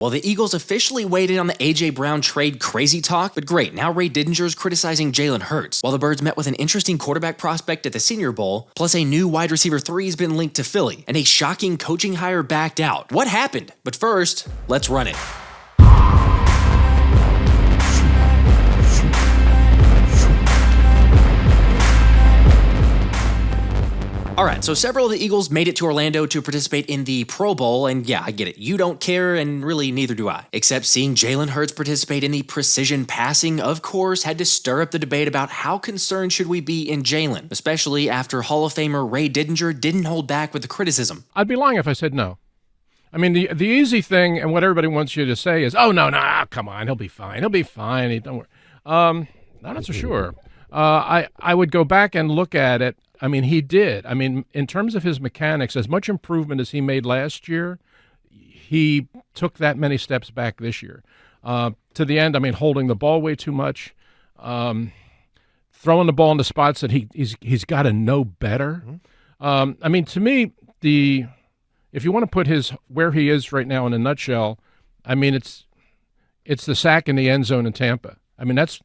Well, the Eagles officially weighed in on the A.J. Brown trade crazy talk, but great, now Ray Didinger's criticizing Jalen Hurts, while the Birds met with an interesting quarterback prospect at the Senior Bowl, plus a new wide receiver 3 has been linked to Philly, and a shocking coaching hire backed out. What happened? But first, let's run it. Alright, so several of the Eagles made it to Orlando to participate in the Pro Bowl, and yeah, I get it. You don't care, and really neither do I. Except seeing Jalen Hurts participate in the precision passing, of course, had to stir up the debate about how concerned should we be in Jalen, especially after Hall of Famer Ray Didinger didn't hold back with the criticism. I'd be lying if I said no. I mean, the easy thing, and what everybody wants you to say is, oh, no, come on, he'll be fine. He'll be fine. Don't worry. I'm not so sure. I would go back and look at it. I mean, he did. I mean, in terms of his mechanics, as much improvement as he made last year, he took that many steps back this year. To the end, I mean, holding the ball way too much, throwing the ball into spots that he's got to know better. I mean, to me, if you want to put where he is right now in a nutshell, I mean, it's the sack in the end zone in Tampa. I mean, that's.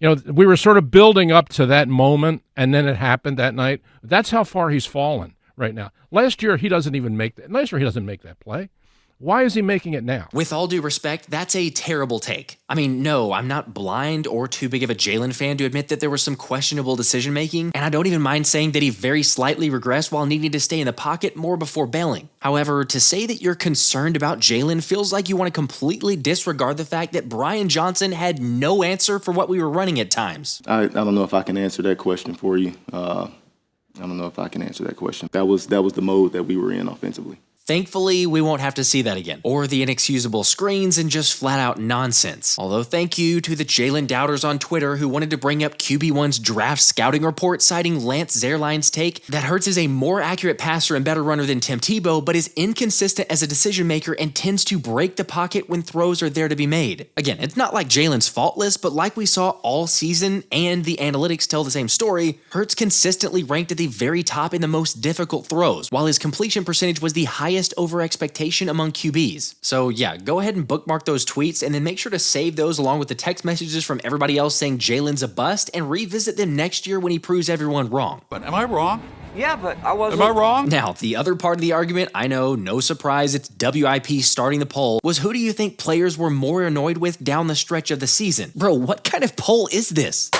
We were sort of building up to that moment, and then it happened that night. That's how far he's fallen right now. Last year, he doesn't make that play. Why is he making it now? With all due respect, that's a terrible take. I mean, no, I'm not blind or too big of a Jalen fan to admit that there was some questionable decision-making, and I don't even mind saying that he very slightly regressed while needing to stay in the pocket more before bailing. However, to say that you're concerned about Jalen feels like you want to completely disregard the fact that Brian Johnson had no answer for what we were running at times. I don't know if I can answer that question for you. I don't know if I can answer that question. That was the mode that we were in offensively. Thankfully, we won't have to see that again, or the inexcusable screens and just flat-out nonsense. Although thank you to the Jalen doubters on Twitter who wanted to bring up QB1's draft scouting report citing Lance Zierlein's take that Hurts is a more accurate passer and better runner than Tim Tebow, but is inconsistent as a decision-maker and tends to break the pocket when throws are there to be made. Again, it's not like Jalen's faultless, but like we saw all season, and the analytics tell the same story, Hurts consistently ranked at the very top in the most difficult throws, while his completion percentage was the highest over expectation among QBs. So yeah, go ahead and bookmark those tweets and then make sure to save those along with the text messages from everybody else saying Jalen's a bust and revisit them next year when he proves everyone wrong. But am I wrong? Yeah, but I wasn't. Am I wrong? Now, the other part of the argument, I know, no surprise, it's WIP starting the poll, was who do you think players were more annoyed with down the stretch of the season? Bro, what kind of poll is this?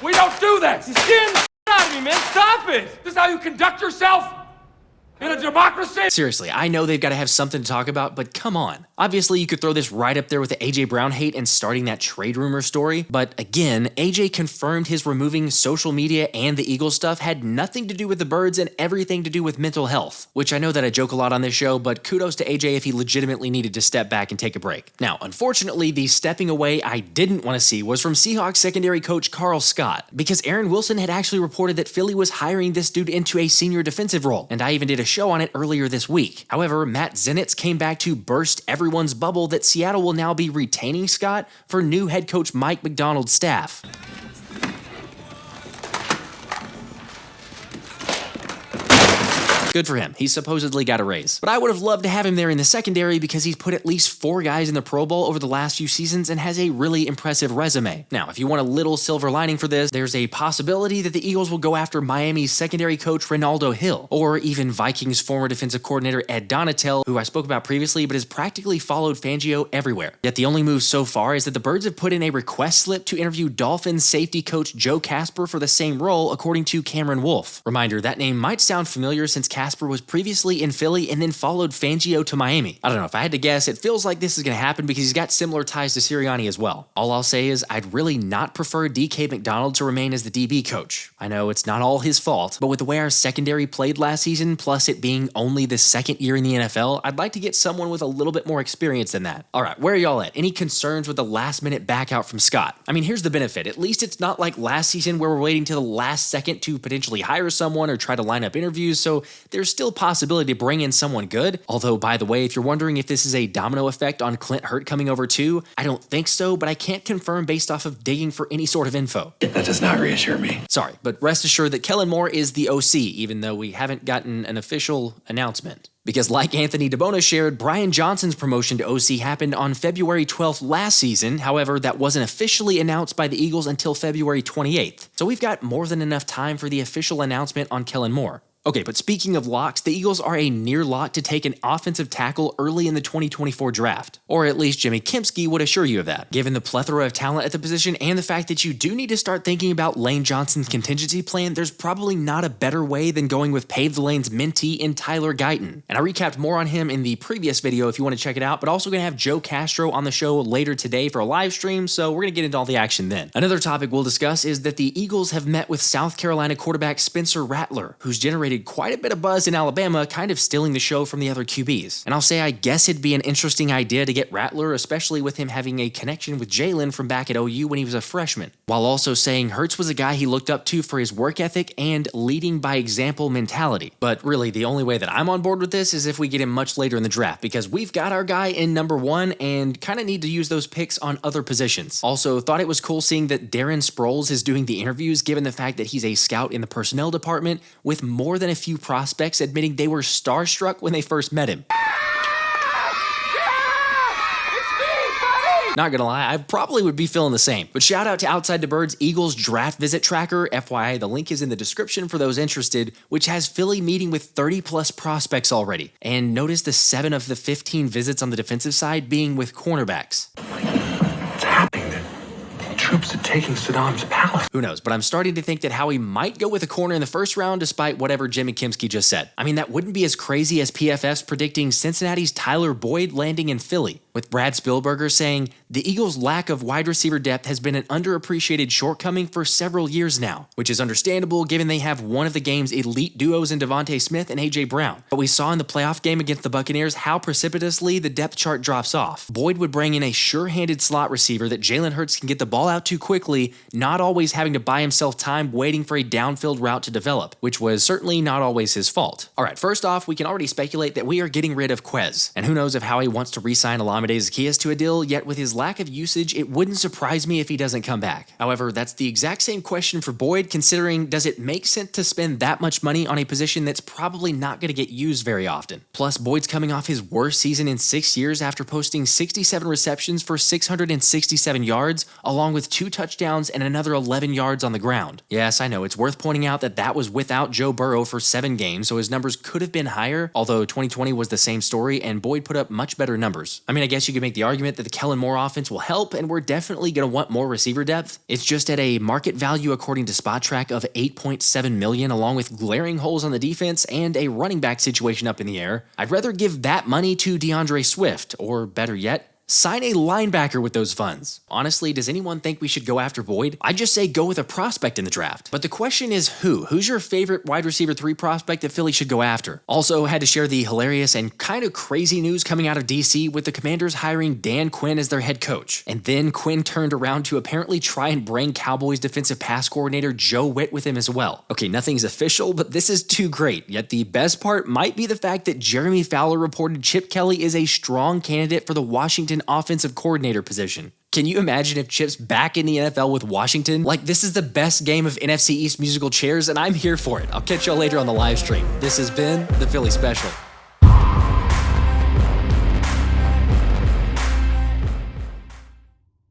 We don't do that! You're scaring the out of me, man! Stop it! This is how you conduct yourself? In a democracy? Seriously, I know they've got to have something to talk about, but come on. Obviously, you could throw this right up there with the A.J. Brown hate and starting that trade rumor story, but again, A.J. confirmed his removing social media and the Eagles stuff had nothing to do with the Birds and everything to do with mental health, which I know that I joke a lot on this show, but kudos to A.J. if he legitimately needed to step back and take a break. Now, unfortunately, the stepping away I didn't want to see was from Seahawks secondary coach Karl Scott, because Aaron Wilson had actually reported that Philly was hiring this dude into a senior defensive role, and I even did a show on it earlier this week. However, Matt Zenitz came back to burst everyone's bubble that Seattle will now be retaining Scott for new head coach Mike Macdonald's staff. Good for him. He supposedly got a raise. But I would have loved to have him there in the secondary because he's put at least 4 guys in the Pro Bowl over the last few seasons and has a really impressive resume. Now, if you want a little silver lining for this, there's a possibility that the Eagles will go after Miami's secondary coach Ronaldo Hill, or even Vikings former defensive coordinator Ed Donatel, who I spoke about previously but has practically followed Fangio everywhere. Yet the only move so far is that the Birds have put in a request slip to interview Dolphins safety coach Joe Casper for the same role, according to Cameron Wolfe. Reminder, that name might sound familiar since Casper was previously in Philly and then followed Fangio to Miami. I don't know, if I had to guess, it feels like this is going to happen because he's got similar ties to Sirianni as well. All I'll say is I'd really not prefer DK McDonald to remain as the DB coach. I know it's not all his fault, but with the way our secondary played last season, plus it being only the second year in the NFL, I'd like to get someone with a little bit more experience than that. Alright, where are y'all at? Any concerns with the last minute back out from Scott? I mean, here's the benefit. At least it's not like last season where we're waiting till the last second to potentially hire someone or try to line up interviews, so there's still a possibility to bring in someone good. Although, by the way, if you're wondering if this is a domino effect on Clint Hurtt coming over too, I don't think so, but I can't confirm based off of digging for any sort of info. That does not reassure me. Sorry, but rest assured that Kellen Moore is the OC, even though we haven't gotten an official announcement. Because like Anthony DeBona shared, Brian Johnson's promotion to OC happened on February 12th last season. However, that wasn't officially announced by the Eagles until February 28th. So we've got more than enough time for the official announcement on Kellen Moore. Okay, but speaking of locks, the Eagles are a near lock to take an offensive tackle early in the 2024 draft. Or at least Jimmy Kempski would assure you of that, given the plethora of talent at the position and the fact that you do need to start thinking about Lane Johnson's contingency plan. There's probably not a better way than going with Pave the Lane's mentee in Tyler Guyton. And I recapped more on him in the previous video if you want to check it out, but also going to have Joe Castro on the show later today for a live stream, so we're going to get into all the action then. Another topic we'll discuss is that the Eagles have met with South Carolina quarterback Spencer Rattler, who's generated quite a bit of buzz in Alabama, kind of stealing the show from the other QBs. And I'll say I guess it'd be an interesting idea to get Rattler, especially with him having a connection with Jalen from back at OU when he was a freshman, while also saying Hurts was a guy he looked up to for his work ethic and leading by example mentality. But really, the only way that I'm on board with this is if we get him much later in the draft, because we've got our guy in number 1 and kind of need to use those picks on other positions. Also, thought it was cool seeing that Darren Sproles is doing the interviews, given the fact that he's a scout in the personnel department, with more than a few prospects admitting they were starstruck when they first met him. Not gonna lie, I probably would be feeling the same. But shout out to Outside the Birds Eagles draft visit tracker. FYI, the link is in the description for those interested, which has Philly meeting with 30 plus prospects already. And notice the 7 of the 15 visits on the defensive side being with cornerbacks. What's happening then? Troops are taking Saddam's palace. Who knows, but I'm starting to think that Howie might go with a corner in the first round despite whatever Jimmy Kempski just said. I mean, that wouldn't be as crazy as PFF's predicting Cincinnati's Tyler Boyd landing in Philly, with Brad Spielberger saying the Eagles' lack of wide receiver depth has been an underappreciated shortcoming for several years now, which is understandable given they have one of the game's elite duos in Devontae Smith and A.J. Brown. But we saw in the playoff game against the Buccaneers how precipitously the depth chart drops off. Boyd would bring in a sure-handed slot receiver that Jalen Hurts can get the ball out to quickly, not always having to buy himself time waiting for a downfield route to develop, which was certainly not always his fault. Alright, first off, we can already speculate that we are getting rid of Quez, and who knows if Howie wants to re-sign Olamide Zaccheaus to a deal, yet with his lack of usage, it wouldn't surprise me if he doesn't come back. However, that's the exact same question for Boyd, considering does it make sense to spend that much money on a position that's probably not going to get used very often? Plus, Boyd's coming off his worst season in 6 years after posting 67 receptions for 667 yards, along with 2 touchdowns and another 11 yards on the ground. Yes, I know, it's worth pointing out that that was without Joe Burrow for 7 games, so his numbers could have been higher, although 2020 was the same story and Boyd put up much better numbers. I mean, I guess you could make the argument that the Kellen Moore offense will help, and we're definitely going to want more receiver depth. It's just at a market value according to SpotTrack of $8.7 million, along with glaring holes on the defense and a running back situation up in the air. I'd rather give that money to DeAndre Swift, or better yet, sign a linebacker with those funds. Honestly, does anyone think we should go after Boyd? I'd just say go with a prospect in the draft. But the question is who? Who's your favorite wide receiver 3 prospect that Philly should go after? Also, had to share the hilarious and kind of crazy news coming out of DC with the Commanders hiring Dan Quinn as their head coach. And then Quinn turned around to apparently try and bring Cowboys defensive pass coordinator Joe Witt with him as well. Okay, nothing's official, but this is too great. Yet the best part might be the fact that Jeremy Fowler reported Chip Kelly is a strong candidate for the Washington offensive coordinator position. Can you imagine if Chip's back in the NFL with Washington? Like, this is the best game of NFC East musical chairs, and I'm here for it. I'll catch y'all later on the live stream. This has been the Philly Special.